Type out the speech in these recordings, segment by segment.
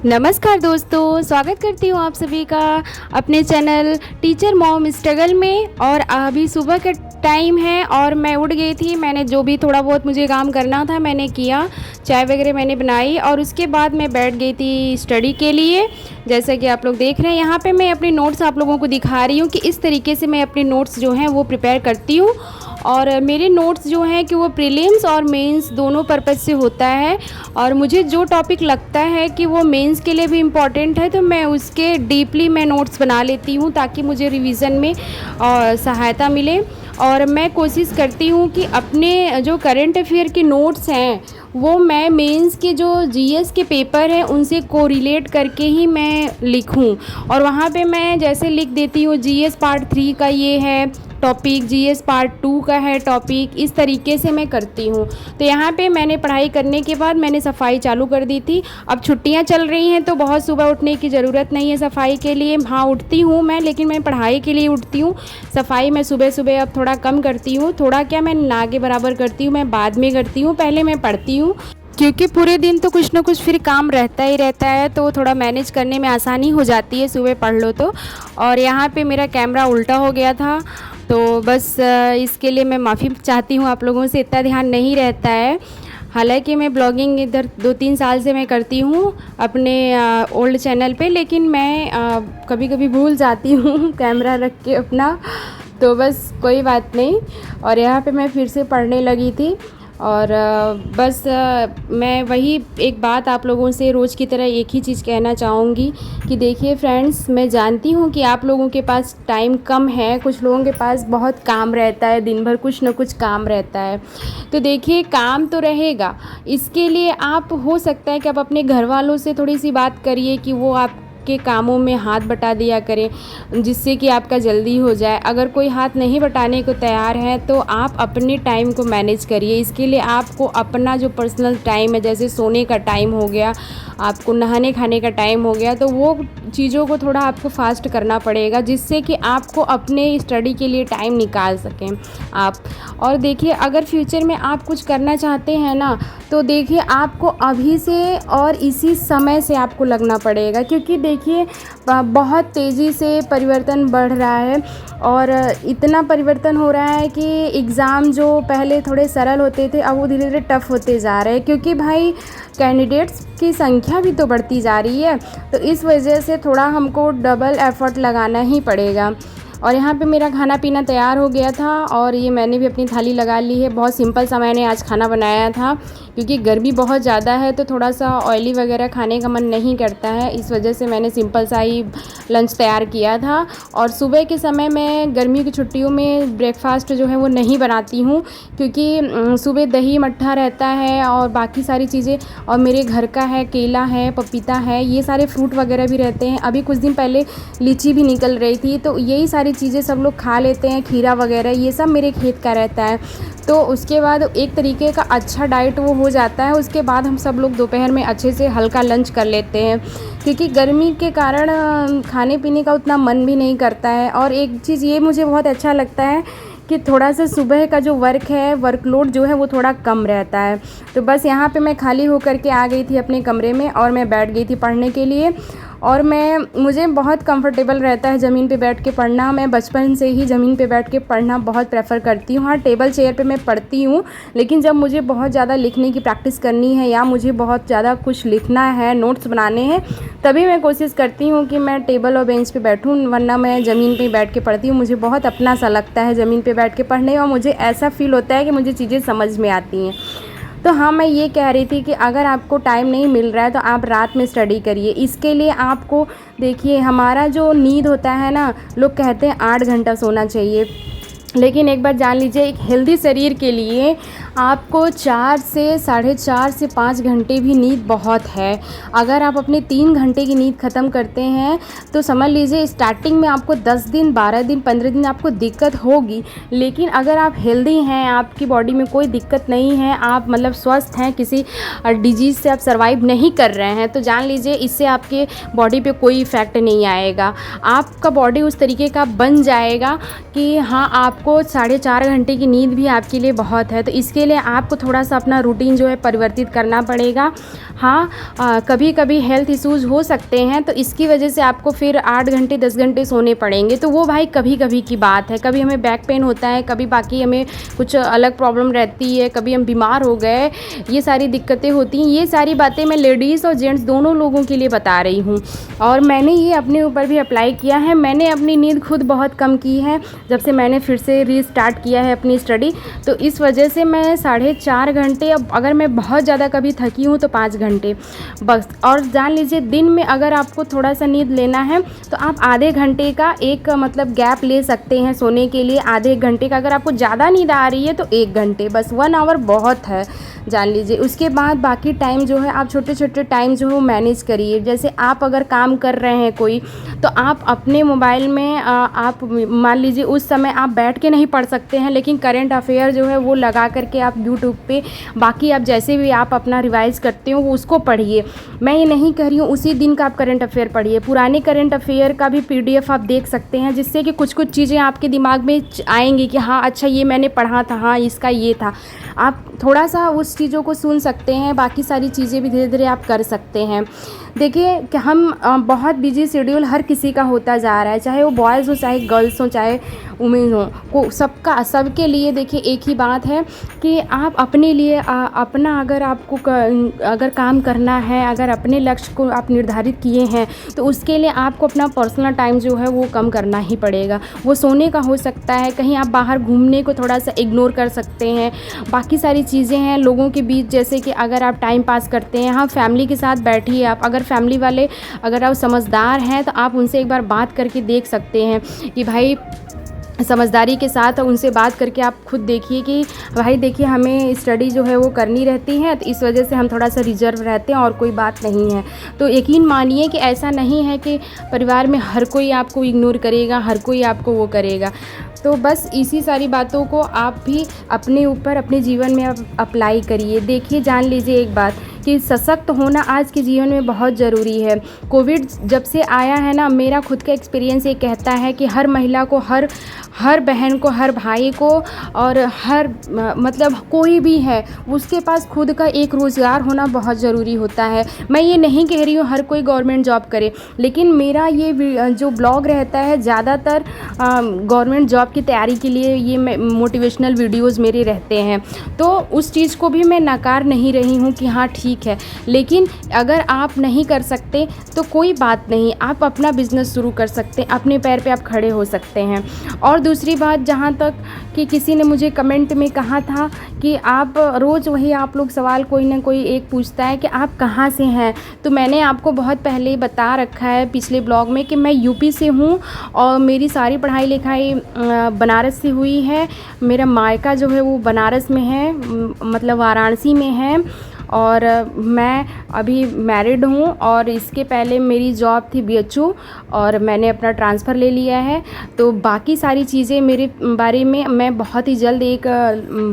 नमस्कार दोस्तों, स्वागत करती हूँ आप सभी का अपने चैनल टीचर मॉम स्ट्रगल में। और अभी सुबह का टाइम है और मैं उठ गई थी। मैंने जो भी थोड़ा बहुत मुझे काम करना था मैंने किया, चाय वगैरह मैंने बनाई और उसके बाद मैं बैठ गई थी स्टडी के लिए। जैसा कि आप लोग देख रहे हैं यहाँ पे मैं अपने नोट्स आप लोगों को दिखा रही हूँ कि इस तरीके से मैं अपने नोट्स जो हैं वो प्रिपेयर करती हूँ। और मेरे नोट्स जो हैं कि वो प्रीलिम्स और मेंस दोनों पर्पज़ से होता है। और मुझे जो टॉपिक लगता है कि वो मेंस के लिए भी इम्पॉर्टेंट है तो मैं उसके डीपली मैं नोट्स बना लेती हूँ ताकि मुझे रिवीजन में सहायता मिले। और मैं कोशिश करती हूँ कि अपने जो करंट अफेयर के नोट्स हैं वो मैं मेंस के जो जीएस के पेपर हैं उनसे कोरिलेट करके ही मैं लिखूं। और वहाँ पे मैं जैसे लिख देती हूँ जीएस पार्ट 3 का ये है टॉपिक, जीएस पार्ट 2 का है टॉपिक, इस तरीके से मैं करती हूँ। तो यहाँ पे मैंने पढ़ाई करने के बाद मैंने सफाई चालू कर दी थी। अब छुट्टियाँ चल रही हैं तो बहुत सुबह उठने की ज़रूरत नहीं है सफाई के लिए। हाँ उठती हूँ मैं, लेकिन मैं पढ़ाई के लिए उठती हूँ। सफाई मैं सुबह सुबह अब थोड़ा कम करती हूँ। थोड़ा क्या, मैं ना के बराबर करती हूँ, मैं बाद में करती हूँ, पहले मैं पढ़ती हूँ क्योंकि पूरे दिन तो कुछ ना कुछ फिर काम रहता ही रहता है तो थोड़ा मैनेज करने में आसानी हो जाती है सुबह पढ़ लो तो। और यहाँ पे मेरा कैमरा उल्टा हो गया था तो बस इसके लिए मैं माफ़ी चाहती हूँ आप लोगों से, इतना ध्यान नहीं रहता है। हालांकि मैं ब्लॉगिंग इधर 2-3 साल से मैं करती हूँ अपने ओल्ड चैनल पे, लेकिन मैं कभी कभी भूल जाती हूँ कैमरा रख के अपना, तो बस कोई बात नहीं। और यहाँ पे मैं फिर से पढ़ने लगी थी और बस मैं वही एक बात आप लोगों से रोज़ की तरह एक ही चीज़ कहना चाहूँगी कि देखिए फ्रेंड्स, मैं जानती हूँ कि आप लोगों के पास टाइम कम है, कुछ लोगों के पास बहुत काम रहता है, दिन भर कुछ ना कुछ काम रहता है। तो देखिए काम तो रहेगा, इसके लिए आप हो सकता है कि आप अपने घर वालों से थोड़ी सी बात करिए कि वो आप के कामों में हाथ बटा दिया करें जिससे कि आपका जल्दी हो जाए। अगर कोई हाथ नहीं बटाने को तैयार है तो आप अपने टाइम को मैनेज करिए। इसके लिए आपको अपना जो पर्सनल टाइम है, जैसे सोने का टाइम हो गया, आपको नहाने खाने का टाइम हो गया, तो वो चीज़ों को थोड़ा आपको फास्ट करना पड़ेगा जिससे कि आपको अपने स्टडी के लिए टाइम निकाल सकें आप। और देखिए अगर फ्यूचर में आप कुछ करना चाहते हैं ना तो देखिए आपको अभी से और इसी समय से आपको लगना पड़ेगा, क्योंकि देखिए बहुत तेज़ी से परिवर्तन बढ़ रहा है और इतना परिवर्तन हो रहा है कि एग्ज़ाम जो पहले थोड़े सरल होते थे अब वो धीरे धीरे टफ़ होते जा रहे हैं, क्योंकि भाई कैंडिडेट्स की संख्या भी तो बढ़ती जा रही है। तो इस वजह से थोड़ा हमको डबल एफ़र्ट लगाना ही पड़ेगा। और यहाँ पे मेरा खाना पीना तैयार हो गया था और ये मैंने भी अपनी थाली लगा ली है। बहुत सिंपल सा मैंने आज खाना बनाया था क्योंकि गर्मी बहुत ज़्यादा है तो थोड़ा सा ऑयली वगैरह खाने का मन नहीं करता है, इस वजह से मैंने सिंपल सा ही लंच तैयार किया था। और सुबह के समय मैं गर्मी की छुट्टियों में ब्रेकफास्ट जो है वो नहीं बनाती हूँ क्योंकि सुबह दही मट्ठा रहता है और बाकी सारी चीज़ें, और मेरे घर का है, केला है, पपीता है, ये सारे फ्रूट वगैरह भी रहते हैं। अभी कुछ दिन पहले लीची भी निकल रही थी तो यही सारी चीज़ें सब लोग खा लेते हैं, खीरा वगैरह ये सब मेरे खेत का रहता है। तो उसके बाद एक तरीके का अच्छा डाइट वो हो जाता है। उसके बाद हम सब लोग दोपहर में अच्छे से हल्का लंच कर लेते हैं क्योंकि गर्मी के कारण खाने पीने का उतना मन भी नहीं करता है। और एक चीज़ ये मुझे बहुत अच्छा लगता है कि थोड़ा सा सुबह का जो वर्कलोड जो है वो थोड़ा कम रहता है। तो बस यहाँ पे मैं खाली होकर के आ गई थी अपने कमरे में और मैं बैठ गई थी पढ़ने के लिए। और मुझे बहुत कंफर्टेबल रहता है ज़मीन पे बैठ के पढ़ना। मैं बचपन से ही ज़मीन पे बैठ के पढ़ना बहुत प्रेफर करती हूँ। हाँ टेबल चेयर पे मैं पढ़ती हूँ, लेकिन जब मुझे बहुत ज़्यादा लिखने की प्रैक्टिस करनी है या मुझे बहुत ज़्यादा कुछ लिखना है, नोट्स बनाने हैं, तभी मैं कोशिश करती हूँ कि मैं टेबल और बेंच पे बैठूँ, वरना मैं ज़मीन पे बैठ के पढ़ती हूँ। मुझे बहुत अपना सा लगता है ज़मीन पे बैठ के पढ़ने और मुझे ऐसा फ़ील होता है कि मुझे चीज़ें समझ में आती हैं। तो हाँ मैं ये कह रही थी कि अगर आपको टाइम नहीं मिल रहा है तो आप रात में स्टडी करिए। इसके लिए आपको देखिए हमारा जो नींद होता है ना, लोग कहते हैं 8 घंटा सोना चाहिए, लेकिन एक बार जान लीजिए एक हेल्दी शरीर के लिए आपको 4 से साढ़े 4 से 5 घंटे भी नींद बहुत है। अगर आप अपने 3 घंटे की नींद ख़त्म करते हैं तो समझ लीजिए स्टार्टिंग में आपको 10 दिन, 12 दिन, 15 दिन आपको दिक्कत होगी, लेकिन अगर आप हेल्दी हैं, आपकी बॉडी में कोई दिक्कत नहीं है, आप मतलब स्वस्थ हैं, किसी डिजीज़ से आप सर्वाइव नहीं कर रहे हैं, तो जान लीजिए इससे आपके बॉडी पे कोई इफ़ेक्ट नहीं आएगा। आपका बॉडी उस तरीके का बन जाएगा कि हाँ आपको 4.5 घंटे की नींद भी आपके लिए बहुत है। तो इसके इसके लिए आपको थोड़ा सा अपना रूटीन जो है परिवर्तित करना पड़ेगा। हाँ, कभी कभी हेल्थ इश्यूज़ हो सकते हैं, तो इसकी वजह से आपको फिर 8 घंटे 10 घंटे सोने पड़ेंगे, तो वो भाई कभी कभी की बात है। कभी हमें बैक पेन होता है, कभी बाकी हमें कुछ अलग प्रॉब्लम रहती है, कभी हम बीमार हो गए, ये सारी दिक्कतें होती हैं। ये सारी बातें मैं लेडीज़ और जेंट्स दोनों लोगों के लिए बता रही हूँ, और मैंने ये अपने ऊपर भी अप्लाई किया है। मैंने अपनी नींद खुद बहुत कम की है जब से मैंने फिर से रीस्टार्ट किया है अपनी स्टडी, तो इस वजह से मैं 4.5 घंटे, अब अगर मैं बहुत ज़्यादा कभी थकी हूँ तो 5 घंटे बस। और जान लीजिए दिन में अगर आपको थोड़ा सा नींद लेना है तो आप आधे घंटे का एक मतलब गैप ले सकते हैं सोने के लिए, आधे घंटे का। अगर आपको ज़्यादा नींद आ रही है तो 1 घंटे, बस 1 आवर बहुत है, जान लीजिए। उसके बाद बाकी टाइम जो है आप छोटे छोटे टाइम जो है मैनेज करिए। जैसे आप अगर काम कर रहे हैं कोई, तो आप अपने मोबाइल में आप मान लीजिए उस समय आप बैठ के नहीं पढ़ सकते हैं, लेकिन करंट अफेयर जो है वो लगा करके आप यूट्यूब पे बाकी आप जैसे भी आप अपना रिवाइज़ करते हो वो उसको पढ़िए। मैं ये नहीं कह रही हूँ उसी दिन का आप करंट अफेयर पढ़िए, पुराने करंट अफेयर का भी PDF आप देख सकते हैं, जिससे कि कुछ कुछ चीज़ें आपके दिमाग में आएंगी कि हाँ अच्छा ये मैंने पढ़ा था, हाँ इसका ये था। आप थोड़ा सा उस चीज़ों को सुन सकते हैं, बाकी सारी चीज़ें भी धीरे धीरे आप कर सकते हैं। देखिए कि हम बहुत बिजी शेड्यूल हर किसी का होता जा रहा है, चाहे वो बॉयज़ हो, चाहे गर्ल्स हो, चाहे वुमेन हो, को सबके लिए देखिए एक ही बात है कि आप अपने लिए अपना अगर आपको अगर काम करना है, अगर अपने लक्ष्य को आप निर्धारित किए हैं, तो उसके लिए आपको अपना पर्सनल टाइम जो है वो कम करना ही पड़ेगा। वो सोने का हो सकता है, कहीं आप बाहर घूमने को थोड़ा सा इग्नोर कर सकते हैं, बाकी सारी चीज़ें हैं लोगों के बीच। जैसे कि अगर आप टाइम पास करते हैं, हाँ फैमिली के साथ बैठिए आप, अगर फैमिली वाले अगर आप समझदार हैं तो आप उनसे एक बार बात करके देख सकते हैं कि भाई समझदारी के साथ उनसे बात करके आप खुद देखिए कि भाई देखिए हमें स्टडी जो है वो करनी रहती है, तो इस वजह से हम थोड़ा सा रिजर्व रहते हैं और कोई बात नहीं है। तो यकीन मानिए कि ऐसा नहीं है कि परिवार में हर कोई आपको इग्नोर करेगा, हर कोई आपको वो करेगा। तो बस इसी सारी बातों को आप भी अपने ऊपर अपने जीवन में अप्लाई करिए। देखिए जान लीजिए एक बात कि सशक्त होना आज के जीवन में बहुत ज़रूरी है। कोविड जब से आया है ना, मेरा खुद का एक्सपीरियंस ये कहता है कि हर महिला को, हर बहन को, हर भाई को, और हर मतलब कोई भी है उसके पास खुद का एक रोज़गार होना बहुत ज़रूरी होता है। मैं ये नहीं कह रही हूँ हर कोई गवर्नमेंट जॉब करे, लेकिन मेरा ये जो ब्लॉग रहता है ज़्यादातर गवर्नमेंट जॉब की तैयारी के लिए, ये मोटिवेशनल वीडियोज़ मेरे रहते हैं। तो उस चीज़ को भी मैं नकार नहीं रही हूँ कि हाँ ठीक है, लेकिन अगर आप नहीं कर सकते तो कोई बात नहीं, आप अपना बिज़नेस शुरू कर सकते हैं, अपने पैर पे आप खड़े हो सकते हैं। और दूसरी बात, जहाँ तक कि किसी ने मुझे कमेंट में कहा था कि आप रोज़ वही आप लोग सवाल कोई ना कोई एक पूछता है कि आप कहाँ से हैं, तो मैंने आपको बहुत पहले ही बता रखा है पिछले ब्लॉग में कि मैं यूपी से हूँ और मेरी सारी पढ़ाई लिखाई बनारस से हुई है। मेरा मायका जो है वो बनारस में है, मतलब वाराणसी में है, और मैं अभी मैरिड हूँ। और इसके पहले मेरी जॉब थी BHU और मैंने अपना ट्रांसफ़र ले लिया है। तो बाकी सारी चीज़ें मेरे बारे में मैं बहुत ही जल्द एक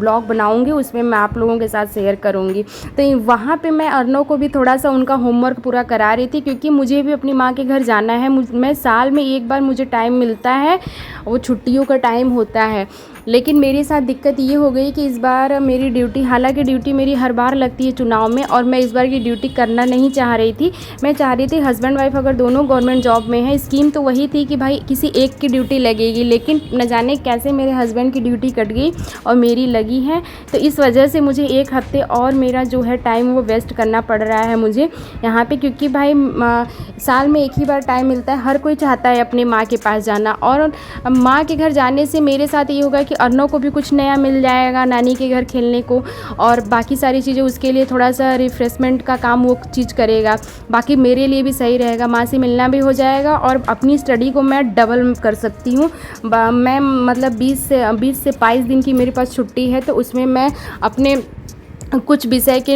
ब्लॉग बनाऊँगी, उसमें मैं आप लोगों के साथ शेयर करूँगी। तो वहाँ पे मैं अर्नव को भी थोड़ा सा उनका होमवर्क पूरा करा रही थी, क्योंकि मुझे भी अपनी माँ के घर जाना है। मैं साल में एक बार मुझे टाइम मिलता है, वो छुट्टियों का टाइम होता है। लेकिन मेरे साथ दिक्कत ये हो गई कि इस बार मेरी ड्यूटी, हालांकि ड्यूटी मेरी हर बार लगती है चुनाव में, और मैं इस बार की ड्यूटी करना नहीं चाह रही थी। मैं चाह रही थी हस्बैंड वाइफ अगर दोनों गवर्नमेंट जॉब में है, स्कीम तो वही थी कि भाई किसी एक की ड्यूटी लगेगी, लेकिन न जाने कैसे मेरे हस्बैंड की ड्यूटी कट गई और मेरी लगी है। तो इस वजह से मुझे 1 हफ्ते और मेरा जो है टाइम वो वेस्ट करना पड़ रहा है मुझे यहाँ पर, क्योंकि भाई साल में एक ही बार टाइम मिलता है। हर कोई चाहता है अपने माँ के पास जाना, और माँ के घर जाने से मेरे साथ ये होगा कि अर्नव को भी कुछ नया मिल जाएगा नानी के घर खेलने को, और बाकी सारी चीज़ें उसके लिए थोड़ा सा रिफ़्रेशमेंट का काम वो चीज़ करेगा। बाकी मेरे लिए भी सही रहेगा, माँ से मिलना भी हो जाएगा और अपनी स्टडी को मैं डबल कर सकती हूँ। मैं मतलब 20 से 22 दिन की मेरे पास छुट्टी है, तो उसमें मैं अपने कुछ विषय के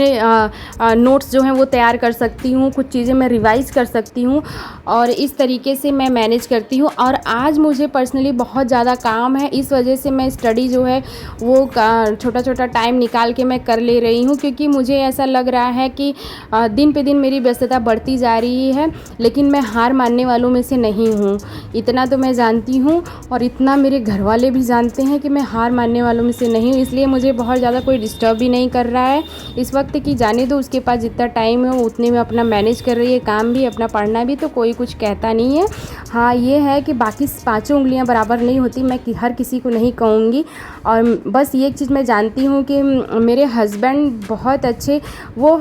नोट्स जो हैं वो तैयार कर सकती हूँ, कुछ चीज़ें मैं रिवाइज़ कर सकती हूँ और इस तरीके से मैं मैनेज करती हूँ। और आज मुझे पर्सनली बहुत ज़्यादा काम है, इस वजह से मैं स्टडी जो है वो छोटा छोटा टाइम निकाल के मैं कर ले रही हूँ, क्योंकि मुझे ऐसा लग रहा है कि दिन पे दिन मेरी व्यस्तता बढ़ती जा रही है, लेकिन मैं हार मानने वालों में से नहीं हूँ। इतना तो मैं जानती हूँ और इतना मेरे घर वाले भी जानते हैं कि मैं हार मानने वालों में से नहीं हूँ, इसलिए मुझे बहुत ज़्यादा कोई डिस्टर्ब भी नहीं कर रहा है इस वक्त कि जाने दो, उसके पास जितना टाइम है वो उतने में अपना मैनेज कर रही है, काम भी अपना पढ़ना भी, तो कोई कुछ कहता नहीं है। हाँ ये है कि बाकी पांचों उंगलियां बराबर नहीं होती, मैं हर किसी को नहीं कहूँगी। और बस ये एक चीज़ मैं जानती हूँ कि मेरे हस्बैंड बहुत अच्छे, वो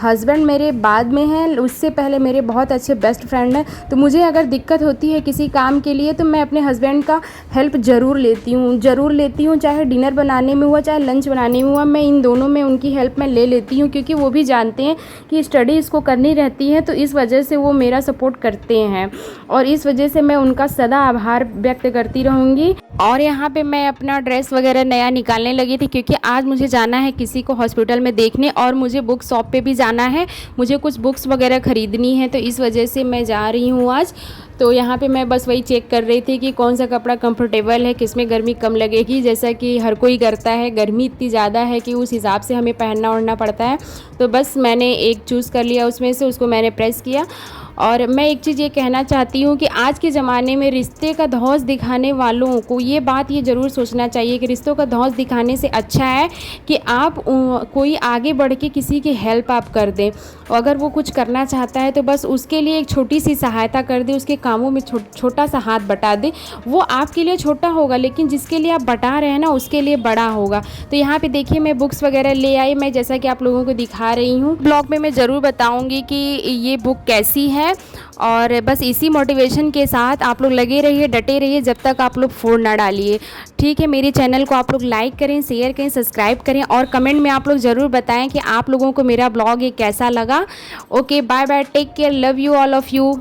हस्बैंड मेरे बाद में हैं, उससे पहले मेरे बहुत अच्छे बेस्ट फ्रेंड हैं। तो मुझे अगर दिक्कत होती है किसी काम के लिए तो मैं अपने हस्बैंड का हेल्प ज़रूर लेती हूँ, चाहे डिनर बनाने में हुआ चाहे लंच बनाने में हुआ, मैं इन दोनों में उनकी हेल्प मैं ले लेती हूँ, क्योंकि वो भी जानते हैं कि स्टडी इसको करनी रहती है, तो इस वजह से वो मेरा सपोर्ट करते हैं और इस वजह से मैं उनका सदा आभार व्यक्त करती रहूँगी। और यहाँ पे मैं अपना ड्रेस वगैरह नया निकालने लगी थी, क्योंकि आज मुझे जाना है किसी को हॉस्पिटल में देखने और मुझे बुक शॉप पे भी जाना है, मुझे कुछ बुक्स वगैरह ख़रीदनी है, तो इस वजह से मैं जा रही हूँ आज। तो यहाँ पे मैं बस वही चेक कर रही थी कि कौन सा कपड़ा कंफर्टेबल है, किस में गर्मी कम लगेगी, जैसा कि हर कोई करता है, गर्मी इतनी ज़्यादा है कि उस हिसाब से हमें पहनना ओढ़ना पड़ता है। तो बस मैंने एक चूज़ कर लिया उसमें से, उसको मैंने प्रेस किया। और मैं एक चीज़ ये कहना चाहती हूँ कि आज के ज़माने में रिश्ते का धौंस दिखाने वालों को ये बात ये ज़रूर सोचना चाहिए कि रिश्तों का धौंस दिखाने से अच्छा है कि आप कोई आगे बढ़ के किसी की हेल्प आप कर दें, और अगर वो कुछ करना चाहता है तो बस उसके लिए एक छोटी सी सहायता कर दें, उसके कामों में छोटा सा हाथ बटा दें। वो आपके लिए छोटा होगा लेकिन जिसके लिए आप बटा रहे हैं ना उसके लिए बड़ा होगा। तो यहाँ पे देखिए मैं बुक्स वगैरह ले आई, मैं जैसा कि आप लोगों को दिखा रही हूँ। ब्लॉग में मैं ज़रूर बताऊँगी कि ये बुक कैसी है, और बस इसी मोटिवेशन के साथ आप लोग लगे रहिए, डटे रहिए जब तक आप लोग फोड़ ना डालिए। ठीक है, मेरे चैनल को आप लोग लाइक करें, शेयर करें, सब्सक्राइब करें और कमेंट में आप लोग ज़रूर बताएं कि आप लोगों को मेरा ब्लॉग ये कैसा लगा। Okay, bye bye, take care, love you all of you.